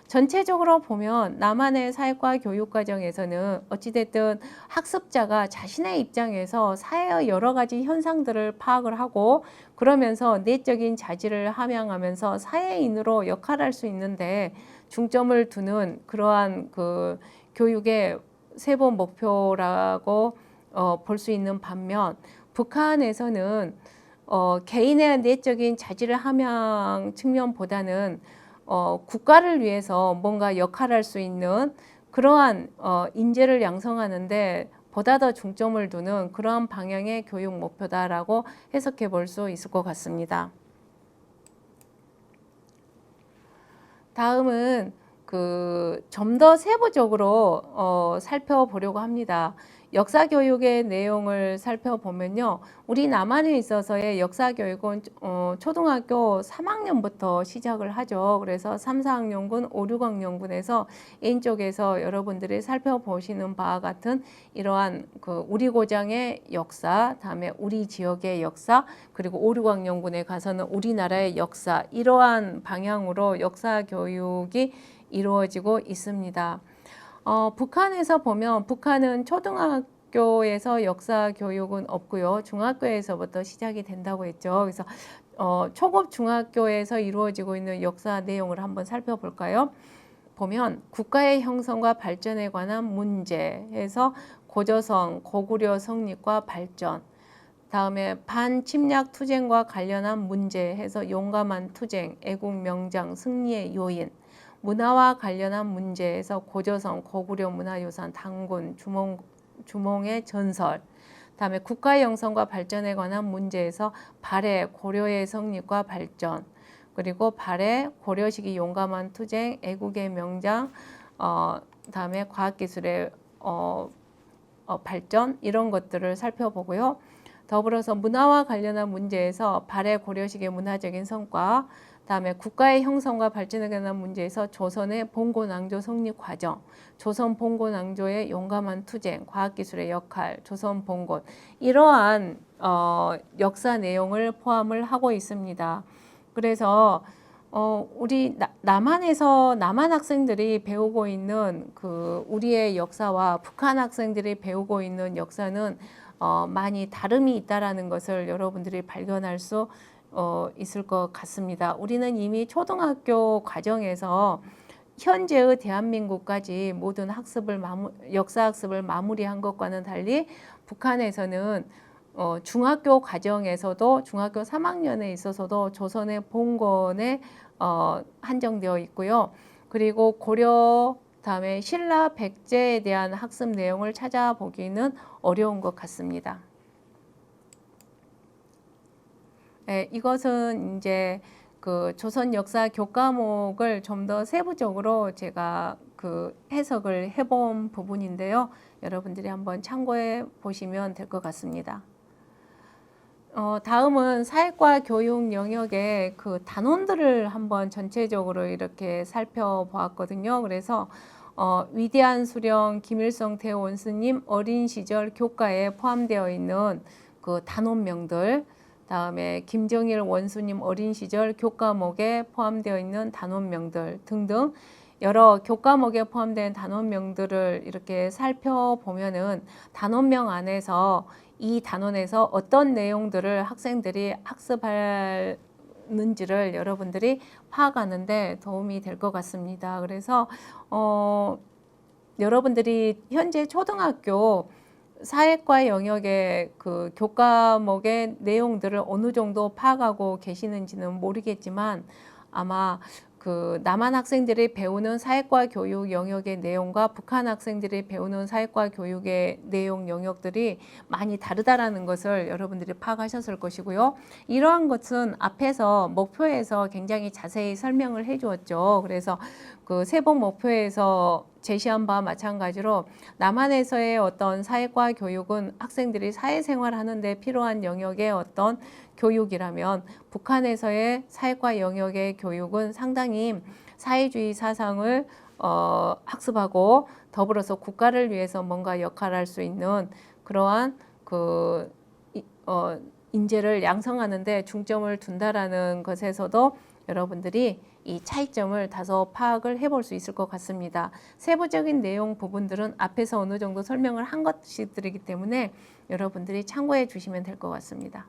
전체적으로 보면 남한의 사회과 교육 과정에서는 어찌됐든 학습자가 자신의 입장에서 사회의 여러 가지 현상들을 파악을 하고 그러면서 내적인 자질을 함양하면서 사회인으로 역할할 수 있는데 중점을 두는 그러한 그 교육의 세부 목표라고 볼 수 있는 반면 북한에서는 개인의 내적인 자질을 함양 측면보다는 국가를 위해서 뭔가 역할할 수 있는 그러한 인재를 양성하는데 보다 더 중점을 두는 그러한 방향의 교육 목표다라고 해석해 볼 수 있을 것 같습니다. 다음은 좀 더 세부적으로 살펴보려고 합니다. 역사 교육의 내용을 살펴보면요, 우리 남한에 있어서의 역사 교육은 초등학교 3학년부터 시작을 하죠. 그래서 3, 4학년군, 5, 6학년군에서 N쪽에서 여러분들이 살펴보시는 바와 같은 이러한 우리 고장의 역사, 다음에 우리 지역의 역사, 그리고 5, 6학년군에 가서는 우리나라의 역사, 이러한 방향으로 역사 교육이 이루어지고 있습니다. 북한에서 보면 북한은 초등학교에서 역사 교육은 없고요. 중학교에서부터 시작이 된다고 했죠. 그래서 초급 중학교에서 이루어지고 있는 역사 내용을 한번 살펴볼까요? 보면 국가의 형성과 발전에 관한 문제에서 고조선, 고구려 성립과 발전, 다음에 반침략 투쟁과 관련한 문제에서 용감한 투쟁, 애국 명장, 승리의 요인, 문화와 관련한 문제에서 고조선, 고구려 문화유산, 단군, 주몽의 전설, 다음에 국가 형성과 발전에 관한 문제에서 발해, 고려의 성립과 발전, 그리고 발해, 고려 시기 용감한 투쟁, 애국의 명장, 다음에 과학기술의 발전, 이런 것들을 살펴보고요. 더불어서 문화와 관련한 문제에서 발해, 고려 시기의 문화적인 성과, 다음에 국가의 형성과 발전에 관한 문제에서 조선의 봉건왕조 성립 과정, 조선 봉건왕조의 용감한 투쟁, 과학기술의 역할, 조선 봉건, 이러한 역사 내용을 포함을 하고 있습니다. 그래서 우리 남한에서 남한 학생들이 배우고 있는 우리의 역사와 북한 학생들이 배우고 있는 역사는 많이 다름이 있다라는 것을 여러분들이 발견할 수 있을 것 같습니다. 우리는 이미 초등학교 과정에서 현재의 대한민국까지 모든 역사 학습을 마무리한 것과는 달리 북한에서는 중학교 과정에서도 중학교 3학년에 있어서도 조선의 봉건에 한정되어 있고요. 그리고 고려 다음에 신라 백제에 대한 학습 내용을 찾아보기는 어려운 것 같습니다. 네, 이것은 이제 그 조선 역사 교과목을 좀 더 세부적으로 제가 그 해석을 해본 부분인데요. 여러분들이 한번 참고해 보시면 될 것 같습니다. 다음은 사회과 교육 영역의 그 단원들을 한번 전체적으로 이렇게 살펴보았거든요. 그래서 위대한 수령 김일성 대원스님 어린 시절 교과에 포함되어 있는 그 단원명들, 다음에 김정일 원수님 어린 시절 교과목에 포함되어 있는 단원명들 등등 여러 교과목에 포함된 단원명들을 이렇게 살펴보면은 단원명 안에서 이 단원에서 어떤 내용들을 학생들이 학습하는지를 여러분들이 파악하는데 도움이 될 것 같습니다. 그래서 여러분들이 현재 초등학교 사회과 영역의 그 교과목의 내용들을 어느 정도 파악하고 계시는지는 모르겠지만 아마 그 남한 학생들이 배우는 사회과 교육 영역의 내용과 북한 학생들이 배우는 사회과 교육의 내용 영역들이 많이 다르다라는 것을 여러분들이 파악하셨을 것이고요. 이러한 것은 앞에서 목표에서 굉장히 자세히 설명을 해 주었죠. 그래서 그 세번 목표에서 제시한 바와 마찬가지로 남한에서의 어떤 사회과 교육은 학생들이 사회생활 하는데 필요한 영역의 어떤 교육이라면 북한에서의 사회과 영역의 교육은 상당히 사회주의 사상을 학습하고 더불어서 국가를 위해서 뭔가 역할을 할 수 있는 그러한 그 인재를 양성하는 데 중점을 둔다라는 것에서도 여러분들이 이 차이점을 다소 파악을 해볼 수 있을 것 같습니다. 세부적인 내용 부분들은 앞에서 어느 정도 설명을 한 것들이기 때문에 여러분들이 참고해 주시면 될 것 같습니다.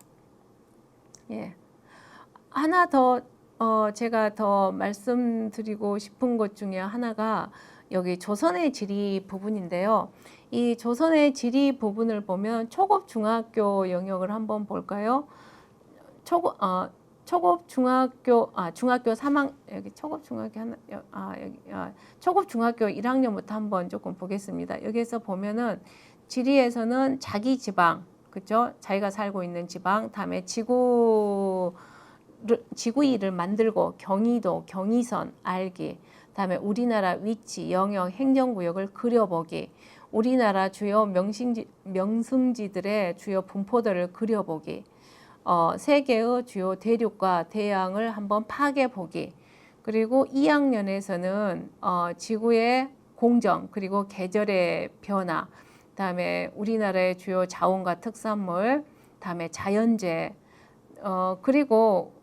예. 하나 더 제가 더 말씀드리고 싶은 것 중에 하나가 여기 조선의 지리 부분인데요. 이 조선의 지리 부분을 보면 초급 중학교 영역을 한번 볼까요? 초급 중학교 중학교 3학 여기 초급 중학교 하나 여기 초급 중학교 1학년부터 한번 조금 보겠습니다. 여기에서 보면은 지리에서는 자기 지방 그죠? 자기가 살고 있는 지방, 다음에 지구일을 만들고 경의도, 경의선 알기, 다음에 우리나라 위치, 영역, 행정구역을 그려보기, 우리나라 주요 명승지들의 주요 분포들을 그려보기, 세계의 주요 대륙과 대양을 한번 파악해보기, 그리고 2학년에서는 지구의 공정, 그리고 계절의 변화, 다음에 우리나라의 주요 자원과 특산물, 다음에 자연재해, 그리고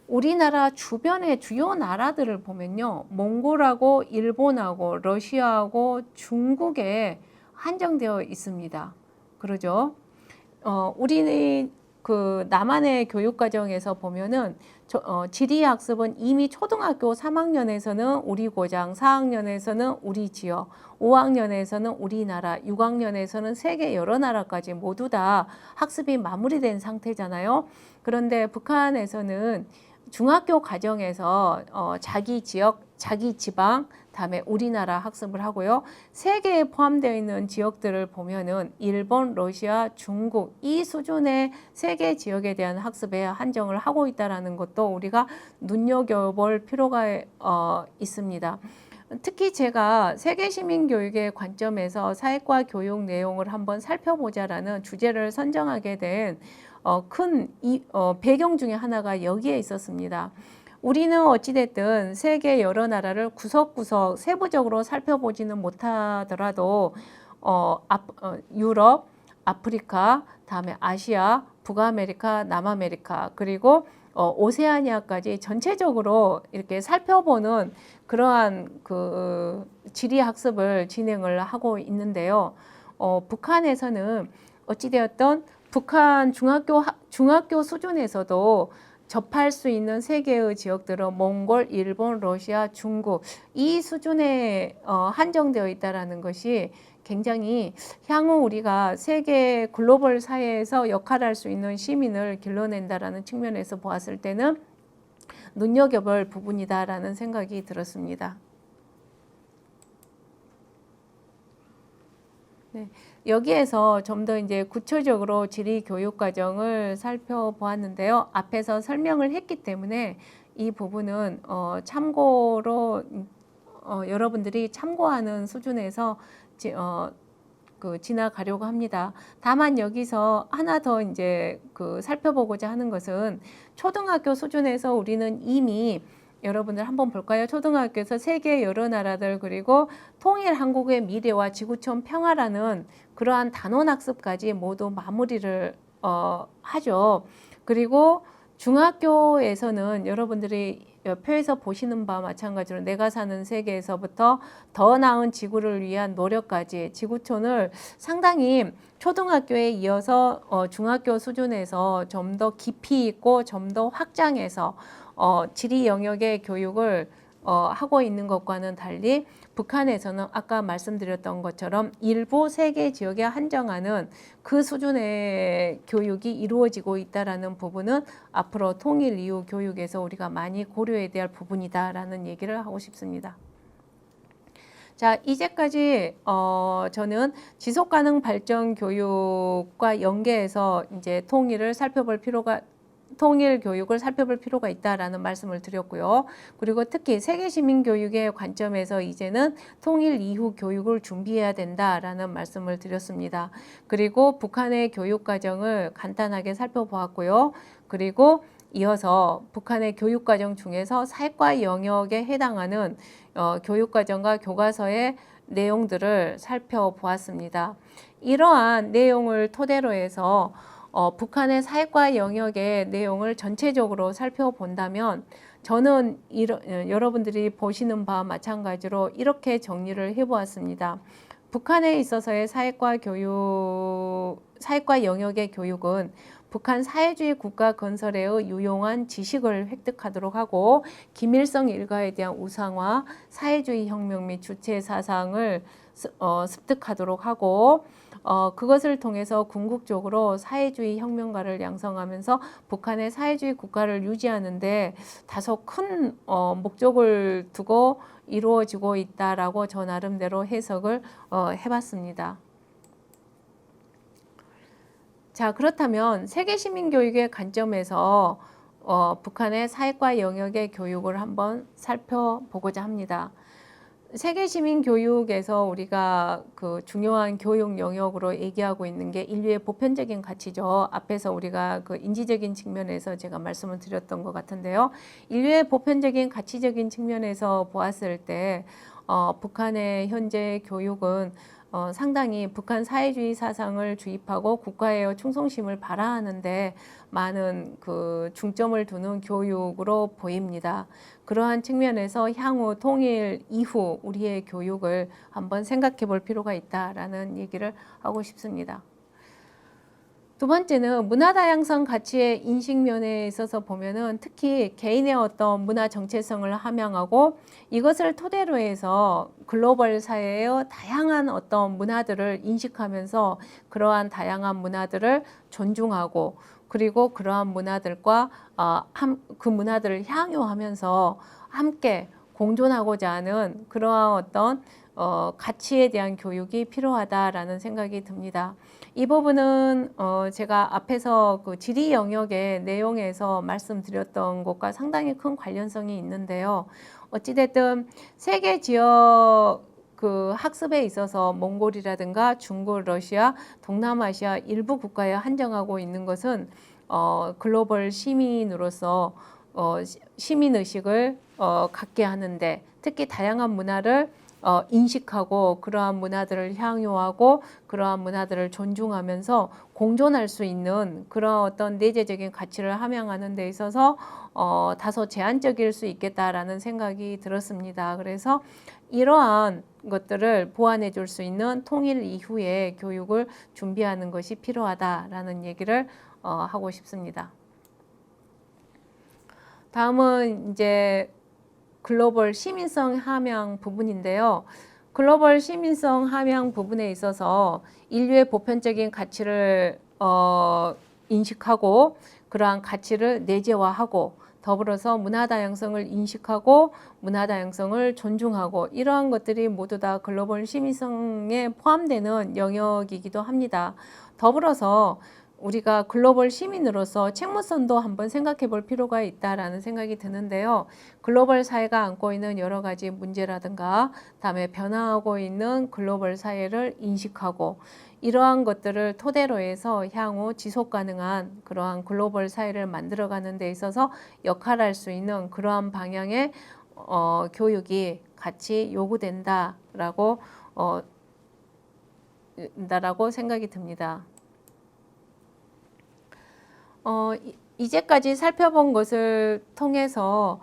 우리나라 주변의 주요 나라들을 보면요, 몽골하고 일본하고 러시아하고 중국에 한정되어 있습니다. 그러죠? 우리 그 남한의 교육 과정에서 보면은 지리 학습은 이미 초등학교 3학년에서는 우리 고장, 4학년에서는 우리 지역, 5학년에서는 우리나라, 6학년에서는 세계 여러 나라까지 모두 다 학습이 마무리된 상태잖아요. 그런데 북한에서는 중학교 과정에서 자기 지역, 자기 지방, 다음에 우리나라 학습을 하고요. 세계에 포함되어 있는 지역들을 보면은 일본, 러시아, 중국 이 수준의 세계 지역에 대한 학습에 한정을 하고 있다는 것도 우리가 눈여겨볼 필요가 있습니다. 특히 제가 세계시민교육의 관점에서 사회과 교육 내용을 한번 살펴보자라는 주제를 선정하게 된 큰 배경 중에 하나가 여기에 있었습니다. 우리는 어찌됐든 세계 여러 나라를 구석구석 세부적으로 살펴보지는 못하더라도 유럽, 아프리카, 다음에 아시아, 북아메리카, 남아메리카 그리고 오세아니아까지 전체적으로 이렇게 살펴보는 그러한 그 지리 학습을 진행을 하고 있는데요. 북한에서는 어찌되었던 북한 중학교 수준에서도 접할 수 있는 세계의 지역들은 몽골, 일본, 러시아, 중국 이 수준에 한정되어 있다는 것이 굉장히 향후 우리가 세계 글로벌 사회에서 역할할 수 있는 시민을 길러낸다라는 측면에서 보았을 때는 눈여겨볼 부분이다라는 생각이 들었습니다. 네, 여기에서 좀 더 이제 구체적으로 지리 교육 과정을 살펴보았는데요. 앞에서 설명을 했기 때문에 이 부분은 참고로 여러분들이 참고하는 수준에서 지나가려고 합니다. 다만 여기서 하나 더 이제 살펴보고자 하는 것은 초등학교 수준에서 우리는 이미 여러분들 한번 볼까요? 초등학교에서 세계 여러 나라들 그리고 통일 한국의 미래와 지구촌 평화라는 그러한 단원 학습까지 모두 마무리를 하죠. 그리고 중학교에서는 여러분들이 표에서 보시는 바와 마찬가지로 내가 사는 세계에서부터 더 나은 지구를 위한 노력까지 지구촌을 상당히 초등학교에 이어서 중학교 수준에서 좀 더 깊이 있고 좀 더 확장해서 지리 영역의 교육을 하고 있는 것과는 달리 북한에서는 아까 말씀드렸던 것처럼 일부 세계 지역에 한정하는 그 수준의 교육이 이루어지고 있다라는 부분은 앞으로 통일 이후 교육에서 우리가 많이 고려해야 될 부분이다라는 얘기를 하고 싶습니다. 자, 이제까지 저는 지속가능 발전 교육과 연계해서 이제 통일 교육을 살펴볼 필요가 있다라는 말씀을 드렸고요. 그리고 특히 세계 시민 교육의 관점에서 이제는 통일 이후 교육을 준비해야 된다라는 말씀을 드렸습니다. 그리고 북한의 교육 과정을 간단하게 살펴보았고요. 그리고 이어서 북한의 교육 과정 중에서 사회과 영역에 해당하는 교육 과정과 교과서의 내용들을 살펴보았습니다. 이러한 내용을 토대로 해서 북한의 사회과 영역의 내용을 전체적으로 살펴본다면 저는 여러분들이 보시는 바와 마찬가지로 이렇게 정리를 해보았습니다. 북한에 있어서의 사회과 영역의 교육은 북한 사회주의 국가 건설의 유용한 지식을 획득하도록 하고 김일성 일가에 대한 우상화, 사회주의 혁명 및 주체 사상을 습득하도록 하고 그것을 통해서 궁극적으로 사회주의 혁명가를 양성하면서 북한의 사회주의 국가를 유지하는데 다소 큰 목적을 두고 이루어지고 있다라고 저 나름대로 해석을 해봤습니다. 자, 그렇다면 세계시민교육의 관점에서 북한의 사회과 영역의 교육을 한번 살펴보고자 합니다. 세계시민교육에서 우리가 그 중요한 교육 영역으로 얘기하고 있는 게 인류의 보편적인 가치죠. 앞에서 우리가 그 인지적인 측면에서 제가 말씀을 드렸던 것 같은데요. 인류의 보편적인 가치적인 측면에서 보았을 때 북한의 현재 교육은 상당히 북한 사회주의 사상을 주입하고 국가의 충성심을 발휘하는데 많은 그 중점을 두는 교육으로 보입니다. 그러한 측면에서 향후 통일 이후 우리의 교육을 한번 생각해 볼 필요가 있다라는 얘기를 하고 싶습니다. 두 번째는 문화 다양성 가치의 인식 면에 있어서 보면은 특히 개인의 어떤 문화 정체성을 함양하고 이것을 토대로 해서 글로벌 사회의 다양한 어떤 문화들을 인식하면서 그러한 다양한 문화들을 존중하고 그리고 그러한 문화들과 그 문화들을 향유하면서 함께 공존하고자 하는 그러한 어떤 가치에 대한 교육이 필요하다라는 생각이 듭니다. 이 부분은 제가 앞에서 그 지리 영역의 내용에서 말씀드렸던 것과 상당히 큰 관련성이 있는데요. 어찌됐든 세계 지역 그 학습에 있어서 몽골이라든가 중국, 러시아, 동남아시아 일부 국가에 한정하고 있는 것은 글로벌 시민으로서 시민의식을 갖게 하는데 특히 다양한 문화를 인식하고 그러한 문화들을 향유하고 그러한 문화들을 존중하면서 공존할 수 있는 그런 어떤 내재적인 가치를 함양하는 데 있어서 다소 제한적일 수 있겠다라는 생각이 들었습니다. 그래서 이러한 것들을 보완해 줄 수 있는 통일 이후의 교육을 준비하는 것이 필요하다라는 얘기를 하고 싶습니다. 다음은 이제 글로벌 시민성 함양 부분인데요. 글로벌 시민성 함양 부분에 있어서 인류의 보편적인 가치를 인식하고 그러한 가치를 내재화하고 더불어서 문화 다양성을 인식하고 문화 다양성을 존중하고 이러한 것들이 모두 다 글로벌 시민성에 포함되는 영역이기도 합니다. 더불어서 우리가 글로벌 시민으로서 책무성도 한번 생각해 볼 필요가 있다라는 생각이 드는데요. 글로벌 사회가 안고 있는 여러 가지 문제라든가 다음에 변화하고 있는 글로벌 사회를 인식하고 이러한 것들을 토대로 해서 향후 지속 가능한 그러한 글로벌 사회를 만들어가는 데 있어서 역할할 수 있는 그러한 방향의 교육이 같이 요구된다라고 생각이 듭니다. 이제까지 살펴본 것을 통해서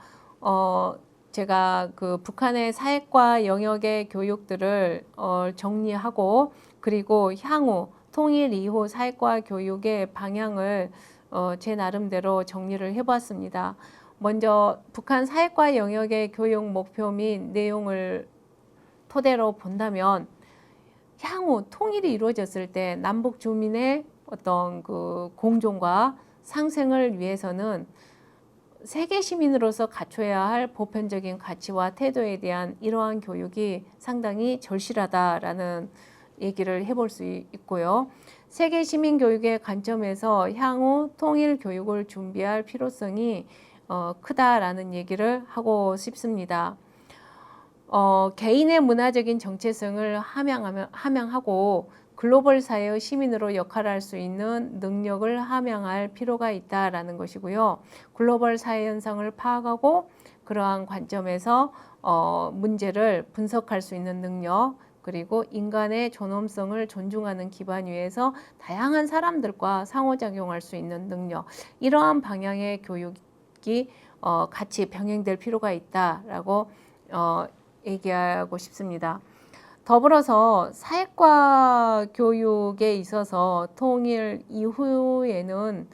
제가 그 북한의 사회과 영역의 교육들을 정리하고 그리고 향후 통일 이후 사회과 교육의 방향을 제 나름대로 정리를 해봤습니다. 먼저 북한 사회과 영역의 교육 목표 및 내용을 토대로 본다면 향후 통일이 이루어졌을 때 남북 주민의 어떤 그 공존과 상생을 위해서는 세계 시민으로서 갖춰야 할 보편적인 가치와 태도에 대한 이러한 교육이 상당히 절실하다라는 얘기를 해볼 수 있고요. 세계 시민 교육의 관점에서 향후 통일 교육을 준비할 필요성이 크다라는 얘기를 하고 싶습니다. 개인의 문화적인 정체성을 함양하고 글로벌 사회의 시민으로 역할할 수 있는 능력을 함양할 필요가 있다라는 것이고요. 글로벌 사회 현상을 파악하고 그러한 관점에서 문제를 분석할 수 있는 능력, 그리고 인간의 존엄성을 존중하는 기반 위에서 다양한 사람들과 상호작용할 수 있는 능력, 이러한 방향의 교육이 같이 병행될 필요가 있다라고 얘기하고 싶습니다. 더불어서 사회과 교육에 있어서 통일 이후에는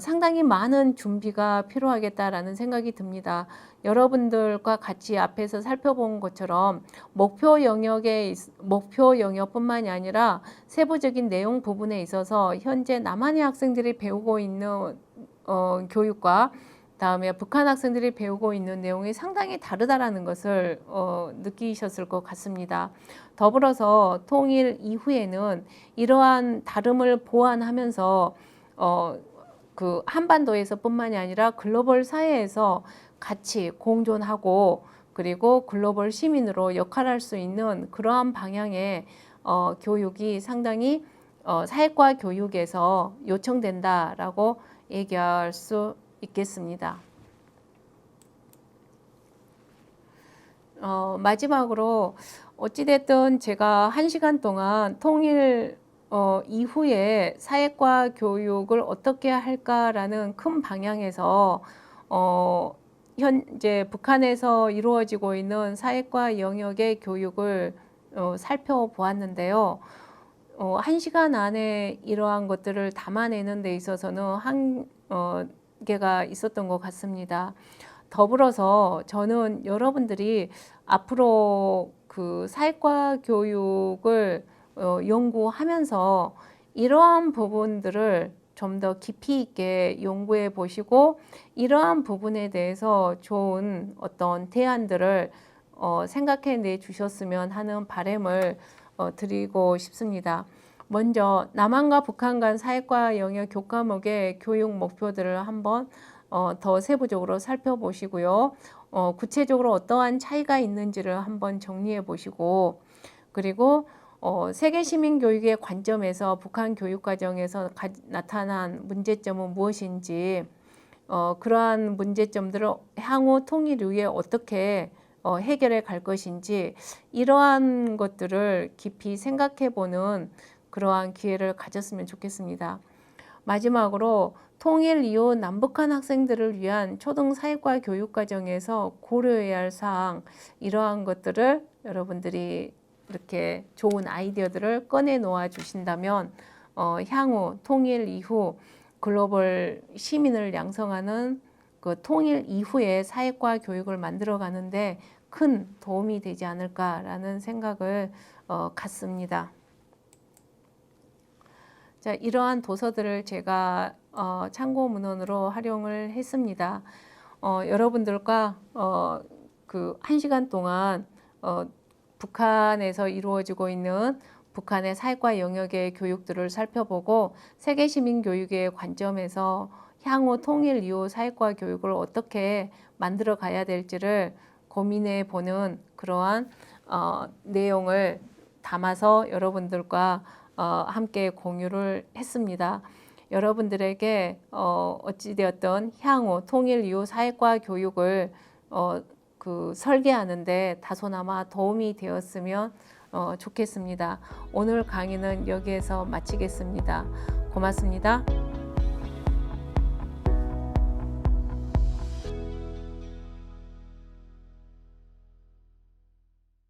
상당히 많은 준비가 필요하겠다라는 생각이 듭니다. 여러분들과 같이 앞에서 살펴본 것처럼 목표 영역뿐만이 아니라 세부적인 내용 부분에 있어서 현재 남한의 학생들이 배우고 있는 교육과 다음에 북한 학생들이 배우고 있는 내용이 상당히 다르다라는 것을 느끼셨을 것 같습니다. 더불어서 통일 이후에는 이러한 다름을 보완하면서 그 한반도에서뿐만이 아니라 글로벌 사회에서 같이 공존하고 그리고 글로벌 시민으로 역할할 수 있는 그러한 방향의 교육이 상당히 사회과 교육에서 요청된다라고 얘기할 수 있겠습니다. 마지막으로 어찌됐든 제가 1시간 동안 통일 이후에 사회과 교육을 어떻게 할까라는 큰 방향에서 현재 북한에서 이루어지고 있는 사회과 영역의 교육을 살펴보았는데요. 1시간 안에 이러한 것들을 담아내는 데 있어서는 한계가 있었던 것 같습니다. 더불어서 저는 여러분들이 앞으로 그 사회과 교육을 연구하면서 이러한 부분들을 좀 더 깊이 있게 연구해 보시고 이러한 부분에 대해서 좋은 어떤 대안들을 생각해 내 주셨으면 하는 바람을 드리고 싶습니다. 먼저 남한과 북한 간 사회과 영역 교과목의 교육 목표들을 한번 더 세부적으로 살펴보시고요. 구체적으로 어떠한 차이가 있는지를 한번 정리해 보시고 그리고 세계 시민 교육의 관점에서 북한 교육 과정에서 나타난 문제점은 무엇인지 그러한 문제점들을 향후 통일 이후에 어떻게 해결해 갈 것인지 이러한 것들을 깊이 생각해 보는 그러한 기회를 가졌으면 좋겠습니다. 마지막으로 통일 이후 남북한 학생들을 위한 초등 사회과 교육 과정에서 고려해야 할 사항 이러한 것들을 여러분들이 이렇게 좋은 아이디어들을 꺼내 놓아 주신다면 향후 통일 이후 글로벌 시민을 양성하는 그 통일 이후의 사회과 교육을 만들어 가는데 큰 도움이 되지 않을까라는 생각을 갖습니다. 자, 이러한 도서들을 제가 참고 문헌으로 활용을 했습니다. 여러분들과 그 1시간 동안 북한에서 이루어지고 있는 북한의 사회과 영역의 교육들을 살펴보고 세계 시민 교육의 관점에서 향후 통일 이후 사회과 교육을 어떻게 만들어 가야 될지를 고민해 보는 그러한 내용을 담아서 여러분들과 함께 공유를 했습니다. 여러분들에게 어찌되었던 향후 통일 이후 사회과 교육을 설계하는데 다소나마 도움이 되었으면 좋겠습니다. 오늘 강의는 여기에서 마치겠습니다. 고맙습니다.